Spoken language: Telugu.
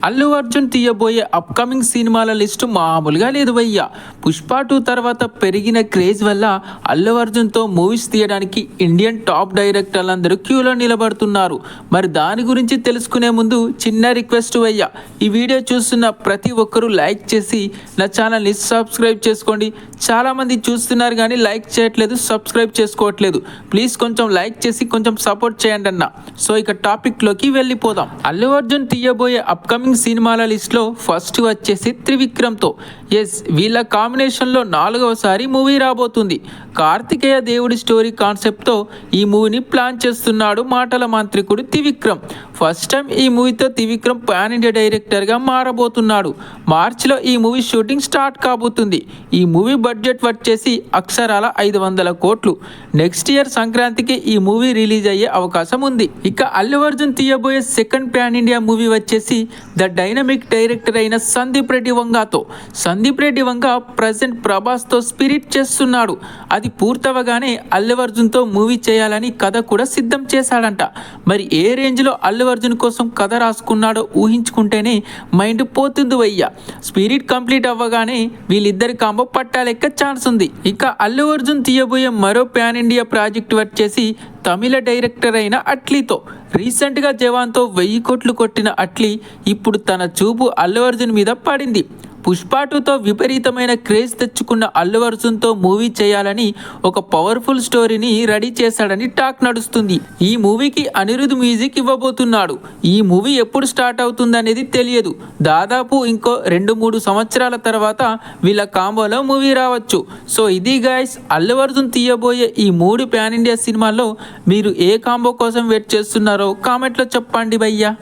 అల్లు అర్జున్ తీయబోయే అప్కమింగ్ సినిమాల లిస్టు మామూలుగా లేదు భయ్య. పుష్ప 2 తర్వాత పెరిగిన క్రేజ్ వల్ల అల్లు అర్జున్తో మూవీస్ తీయడానికి ఇండియన్ టాప్ డైరెక్టర్లందరూ క్యూలో నిలబడుతున్నారు. మరి దాని గురించి తెలుసుకునే ముందు చిన్న రిక్వెస్ట్ భయ్య, ఈ వీడియో చూస్తున్న ప్రతి ఒక్కరూ లైక్ చేసి నా ఛానల్ని సబ్స్క్రైబ్ చేసుకోండి. చాలామంది చూస్తున్నారు కానీ లైక్ చేయట్లేదు, సబ్స్క్రైబ్ చేసుకోవట్లేదు. ప్లీజ్ కొంచెం లైక్ చేసి కొంచెం సపోర్ట్ చేయండి అన్న. సో ఇక టాపిక్లోకి వెళ్ళిపోదాం. అల్లు అర్జున్ తీయబోయే అప్కమింగ్ సినిమాల లిస్ట్లో ఫస్ట్ వచ్చేసి త్రివిక్రమ్తో. ఎస్, వీళ్ళ కాంబినేషన్లో 4వసారి మూవీ రాబోతుంది. కార్తికేయ దేవుడి స్టోరీ కాన్సెప్ట్తో ఈ మూవీని ప్లాన్ చేస్తున్నాడు మాటల మాంత్రికుడు త్రివిక్రమ్. ఫస్ట్ టైం ఈ మూవీతో త్రివిక్రమ్ పాన్ ఇండియా డైరెక్టర్గా మారబోతున్నాడు. మార్చిలో ఈ మూవీ షూటింగ్ స్టార్ట్ కాబోతుంది. ఈ మూవీ బడ్జెట్ వచ్చేసి అక్షరాల 500 కోట్లు. నెక్స్ట్ ఇయర్ సంక్రాంతికి ఈ మూవీ రిలీజ్ అయ్యే అవకాశం ఉంది. ఇక అల్లు అర్జున్ తీయబోయే సెకండ్ పాన్ ఇండియా మూవీ వచ్చేసి ద డైనమిక్ డైరెక్టర్ అయిన సందీప్ రెడ్డి వంగాతో. సందీప్ రెడ్డి వంగ ప్రజెంట్ ప్రభాస్తో స్పిరిట్ చేస్తున్నాడు. అది పూర్తవగానే అల్లు అర్జున్తో మూవీ చేయాలని కథ కూడా సిద్ధం చేశాడంట. మరి ఏ రేంజ్లో అల్లు అర్జున్ కోసం కథ రాసుకున్నాడో ఊహించుకుంటేనే మైండ్ పోతుంది వయ్య. స్పిరిట్ కంప్లీట్ అవ్వగానే వీళ్ళిద్దరి కాంబో పట్టాలెక్క ఛాన్స్ ఉంది. ఇక అల్లు అర్జున్ తీయబోయే మరో పాన్ ఇండియా ప్రాజెక్ట్ వచ్చేసి తమిళ డైరెక్టర్ అయిన అట్లీతో. రీసెంట్గా జవాన్తో 1000 కోట్లు కొట్టిన అట్లీ ఇప్పుడు తన చూపు అల్లు అర్జున్ మీద పడింది. పుష్ప 2తో విపరీతమైన క్రేజ్ తెచ్చుకున్న అల్లు అర్జున్తో మూవీ చేయాలని ఒక పవర్ఫుల్ స్టోరీని రెడీ చేశాడని టాక్ నడుస్తుంది. ఈ మూవీకి అనిరుద్ మ్యూజిక్ ఇవ్వబోతున్నాడు. ఈ మూవీ ఎప్పుడు స్టార్ట్ అవుతుంది అనేది తెలియదు. దాదాపు ఇంకో 2-3 సంవత్సరాల తర్వాత వీళ్ళ కాంబోలో మూవీ రావచ్చు. సో ఇది గైస్, అల్లు అర్జున్ తీయబోయే ఈ 3 పాన్ ఇండియా సినిమాల్లో మీరు ఏ కాంబో కోసం వెయిట్ చేస్తున్నారో కామెంట్లో చెప్పండి భయ్యా.